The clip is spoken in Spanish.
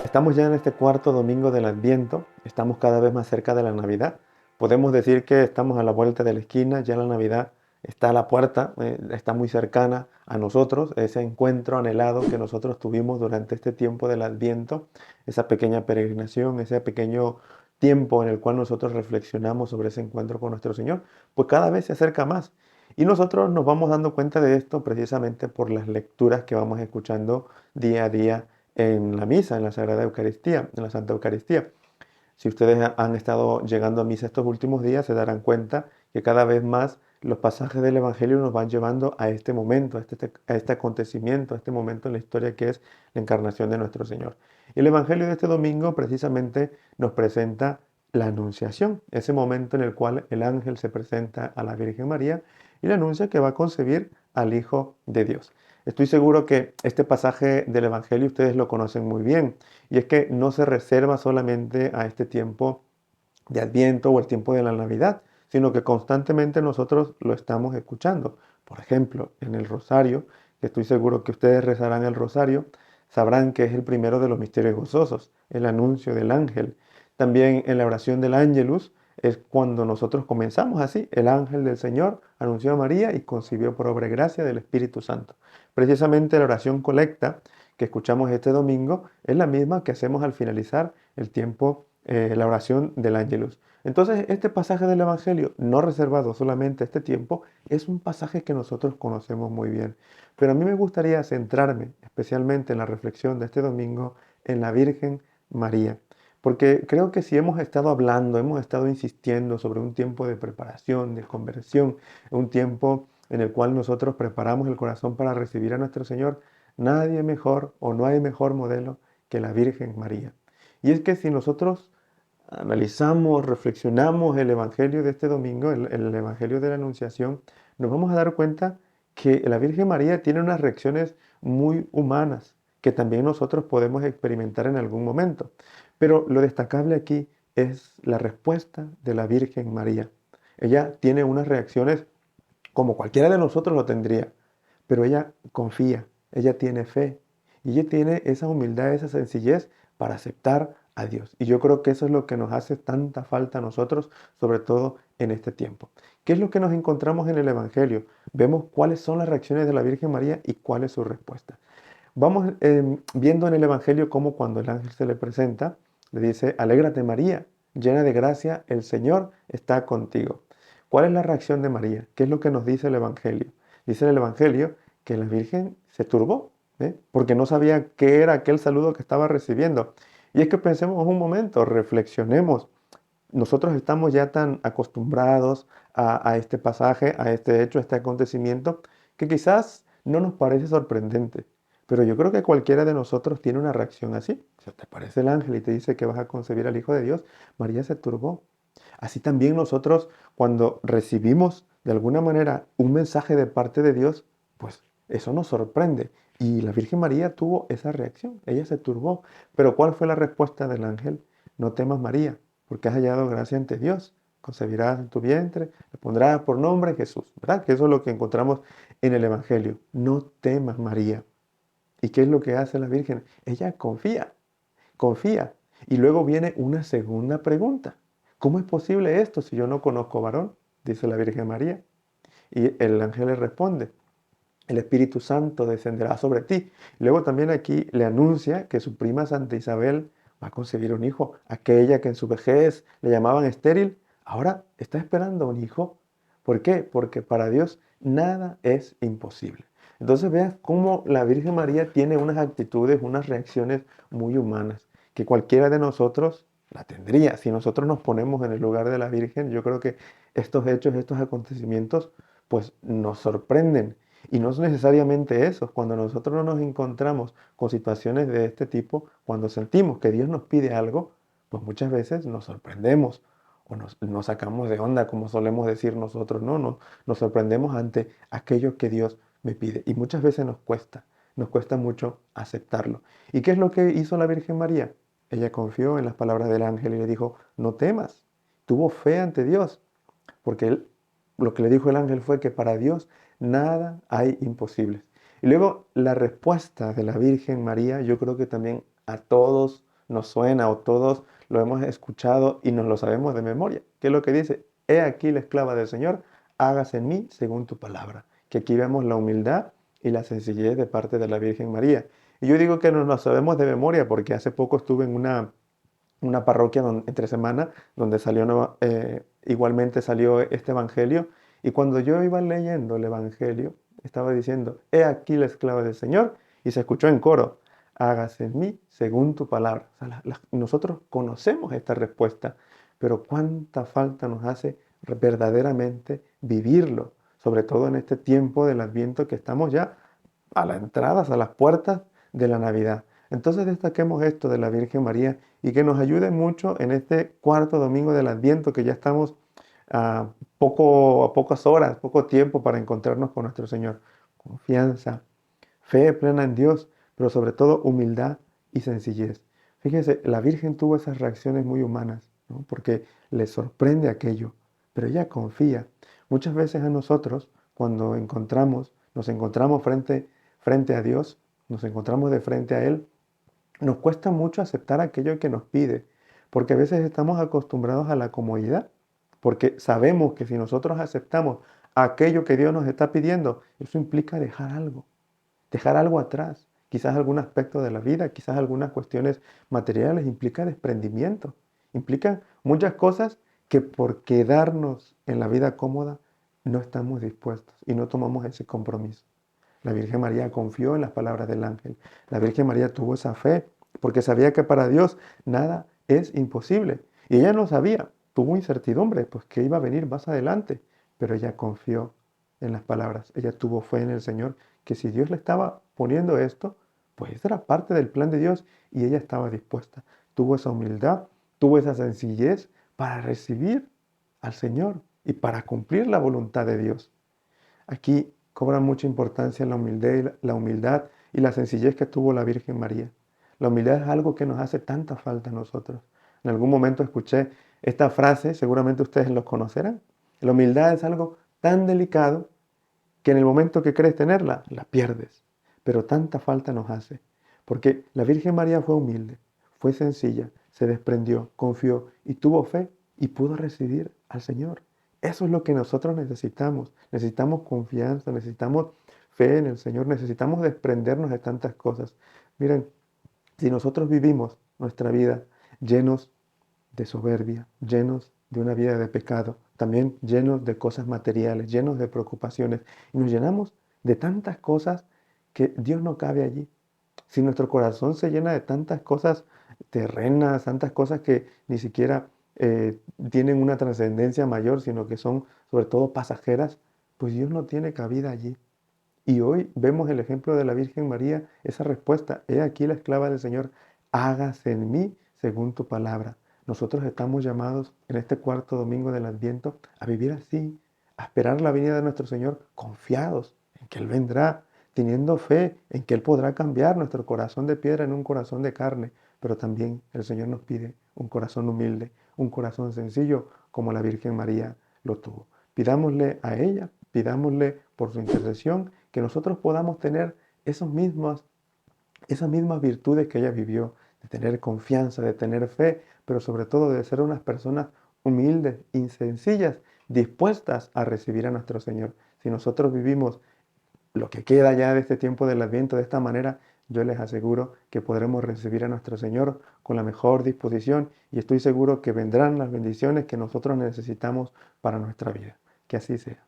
Estamos ya en este cuarto domingo del Adviento, estamos cada vez más cerca de la Navidad. Podemos decir que estamos a la vuelta de la esquina, ya la Navidad está a la puerta, está muy cercana a nosotros, ese encuentro anhelado que nosotros tuvimos durante este tiempo del Adviento, esa pequeña peregrinación, ese pequeño tiempo en el cual nosotros reflexionamos sobre ese encuentro con nuestro Señor, pues cada vez se acerca más. Y nosotros nos vamos dando cuenta de esto precisamente por las lecturas que vamos escuchando día a día en la misa, en la Sagrada Eucaristía, en la Santa Eucaristía. Si ustedes han estado llegando a misa estos últimos días, se darán cuenta que cada vez más los pasajes del Evangelio nos van llevando a este momento, a este acontecimiento, a este momento en la historia que es la encarnación de nuestro Señor. Y el Evangelio de este domingo precisamente nos presenta la Anunciación, ese momento en el cual el ángel se presenta a la Virgen María y le anuncia que va a concebir al Hijo de Dios. Estoy seguro que este pasaje del Evangelio ustedes lo conocen muy bien, y es que no se reserva solamente a este tiempo de Adviento o el tiempo de la Navidad, sino que constantemente nosotros lo estamos escuchando. Por ejemplo, en el rosario, que estoy seguro que ustedes rezarán el rosario, sabrán que es el primero de los misterios gozosos, el anuncio del ángel. También en la oración del Ángelus es cuando nosotros comenzamos así. El ángel del Señor anunció a María y concibió por obra y gracia del Espíritu Santo. Precisamente la oración colecta que escuchamos este domingo es la misma que hacemos al finalizar el tiempo, la oración del Ángelus. Entonces, este pasaje del Evangelio, no reservado solamente a este tiempo, es un pasaje que nosotros conocemos muy bien. Pero a mí me gustaría centrarme especialmente en la reflexión de este domingo en la Virgen María. Porque creo que si hemos estado hablando, hemos estado insistiendo sobre un tiempo de preparación, de conversión, un tiempo en el cual nosotros preparamos el corazón para recibir a nuestro Señor, nadie mejor o no hay mejor modelo que la Virgen María. Y es que si nosotros analizamos, reflexionamos el Evangelio de este domingo, el Evangelio de la Anunciación, nos vamos a dar cuenta que la Virgen María tiene unas reacciones muy humanas que también nosotros podemos experimentar en algún momento. Pero lo destacable aquí es la respuesta de la Virgen María. Ella tiene unas reacciones como cualquiera de nosotros lo tendría, pero ella confía, ella tiene fe y ella tiene esa humildad, esa sencillez para aceptar a Dios. Y yo creo que eso es lo que nos hace tanta falta a nosotros, sobre todo en este tiempo. ¿Qué es lo que nos encontramos en el Evangelio? Vemos cuáles son las reacciones de la Virgen María y cuál es su respuesta. Vamos viendo en el Evangelio cómo cuando el ángel se le presenta, le dice, alégrate María, llena de gracia, el Señor está contigo. ¿Cuál es la reacción de María? ¿Qué es lo que nos dice el Evangelio? Dice el Evangelio que la Virgen se turbó, porque no sabía qué era aquel saludo que estaba recibiendo. Y es que pensemos un momento, reflexionemos. Nosotros estamos ya tan acostumbrados a este pasaje, a este hecho, a este acontecimiento, que quizás no nos parece sorprendente. Pero yo creo que cualquiera de nosotros tiene una reacción así. Si te aparece el ángel y te dice que vas a concebir al Hijo de Dios, María se turbó. Así también nosotros, cuando recibimos de alguna manera un mensaje de parte de Dios, pues eso nos sorprende. Y la Virgen María tuvo esa reacción. Ella se turbó. Pero ¿cuál fue la respuesta del ángel? No temas, María, porque has hallado gracia ante Dios. Concebirás en tu vientre, le pondrás por nombre Jesús. ¿Verdad? Que eso es lo que encontramos en el Evangelio. No temas, María. ¿Y qué es lo que hace la Virgen? Ella confía, confía. Y luego viene una segunda pregunta. ¿Cómo es posible esto si yo no conozco varón? Dice la Virgen María. Y el ángel le responde, el Espíritu Santo descenderá sobre ti. Luego también aquí le anuncia que su prima Santa Isabel va a concebir un hijo. Aquella que en su vejez le llamaban estéril, ahora está esperando un hijo. ¿Por qué? Porque para Dios nada es imposible. Entonces veas cómo la Virgen María tiene unas actitudes, unas reacciones muy humanas, que cualquiera de nosotros la tendría. Si nosotros nos ponemos en el lugar de la Virgen, yo creo que estos hechos, estos acontecimientos, pues nos sorprenden. Y no es necesariamente eso, cuando nosotros no nos encontramos con situaciones de este tipo, cuando sentimos que Dios nos pide algo, pues muchas veces nos sorprendemos o nos sacamos de onda, como solemos decir nosotros, no, nos sorprendemos ante aquello que Dios me pide. Y muchas veces nos cuesta mucho aceptarlo. ¿Y qué es lo que hizo la Virgen María? Ella confió en las palabras del ángel y le dijo, no temas, tuvo fe ante Dios, porque lo que le dijo el ángel fue que para Dios nada hay imposibles. Y luego la respuesta de la Virgen María, yo creo que también a todos nos suena o todos lo hemos escuchado y nos lo sabemos de memoria. ¿Qué es lo que dice? He aquí la esclava del Señor, hágase en mí según tu palabra. Que aquí vemos la humildad y la sencillez de parte de la Virgen María. Y yo digo que nos lo sabemos de memoria porque hace poco estuve en una parroquia entre semana donde igualmente salió este evangelio. Y cuando yo iba leyendo el evangelio, estaba diciendo, he aquí la esclava del Señor, y se escuchó en coro, hágase en mí según tu palabra. O sea, nosotros conocemos esta respuesta, pero cuánta falta nos hace verdaderamente vivirlo, sobre todo en este tiempo del Adviento que estamos ya a las entradas, a las puertas de la Navidad. Entonces destaquemos esto de la Virgen María y que nos ayude mucho en este cuarto domingo del Adviento, que ya estamos a pocas horas, poco tiempo para encontrarnos con nuestro Señor. Confianza, fe plena en Dios, pero sobre todo humildad y sencillez. Fíjense, la Virgen tuvo esas reacciones muy humanas, ¿no? Porque le sorprende aquello, pero ella confía. Muchas veces a nosotros, cuando nos encontramos frente a Dios, nos encontramos de frente a Él, nos cuesta mucho aceptar aquello que nos pide, porque a veces estamos acostumbrados a la comodidad, porque sabemos que si nosotros aceptamos aquello que Dios nos está pidiendo, eso implica dejar algo atrás, quizás algún aspecto de la vida, quizás algunas cuestiones materiales, implica desprendimiento, implica muchas cosas que por quedarnos en la vida cómoda no estamos dispuestos y no tomamos ese compromiso. La Virgen María confió en las palabras del ángel. La Virgen María tuvo esa fe porque sabía que para Dios nada es imposible. Y ella no sabía, tuvo incertidumbre, pues que iba a venir más adelante, pero ella confió en las palabras. Ella tuvo fe en el Señor, que si Dios le estaba poniendo esto, pues era parte del plan de Dios y ella estaba dispuesta. Tuvo esa humildad, tuvo esa sencillez para recibir al Señor y para cumplir la voluntad de Dios. Aquí cobra mucha importancia la humildad y la sencillez que tuvo la Virgen María. La humildad es algo que nos hace tanta falta a nosotros. En algún momento escuché esta frase, seguramente ustedes lo conocerán. La humildad es algo tan delicado que en el momento que crees tenerla, la pierdes. Pero tanta falta nos hace. Porque la Virgen María fue humilde, fue sencilla, se desprendió, confió y tuvo fe y pudo recibir al Señor. Eso es lo que nosotros necesitamos. Necesitamos confianza, necesitamos fe en el Señor, necesitamos desprendernos de tantas cosas. Miren, si nosotros vivimos nuestra vida llenos de soberbia, llenos de una vida de pecado, también llenos de cosas materiales, llenos de preocupaciones, y nos llenamos de tantas cosas que Dios no cabe allí. Si nuestro corazón se llena de tantas cosas terrenas, tantas cosas que ni siquiera tienen una trascendencia mayor, sino que son sobre todo pasajeras, pues Dios no tiene cabida allí. Y hoy vemos el ejemplo de la Virgen María, esa respuesta, he aquí la esclava del Señor, hágase en mí según tu palabra. Nosotros estamos llamados en este cuarto domingo del Adviento a vivir así, a esperar la venida de nuestro Señor confiados en que Él vendrá, teniendo fe en que Él podrá cambiar nuestro corazón de piedra en un corazón de carne, pero también el Señor nos pide un corazón humilde, un corazón sencillo como la Virgen María lo tuvo. Pidámosle a ella, pidámosle por su intercesión, que nosotros podamos tener esas mismas virtudes que ella vivió, de tener confianza, de tener fe, pero sobre todo de ser unas personas humildes y sencillas, dispuestas a recibir a nuestro Señor. Si nosotros vivimos lo que queda ya de este tiempo del Adviento de esta manera, yo les aseguro que podremos recibir a nuestro Señor con la mejor disposición y estoy seguro que vendrán las bendiciones que nosotros necesitamos para nuestra vida. Que así sea.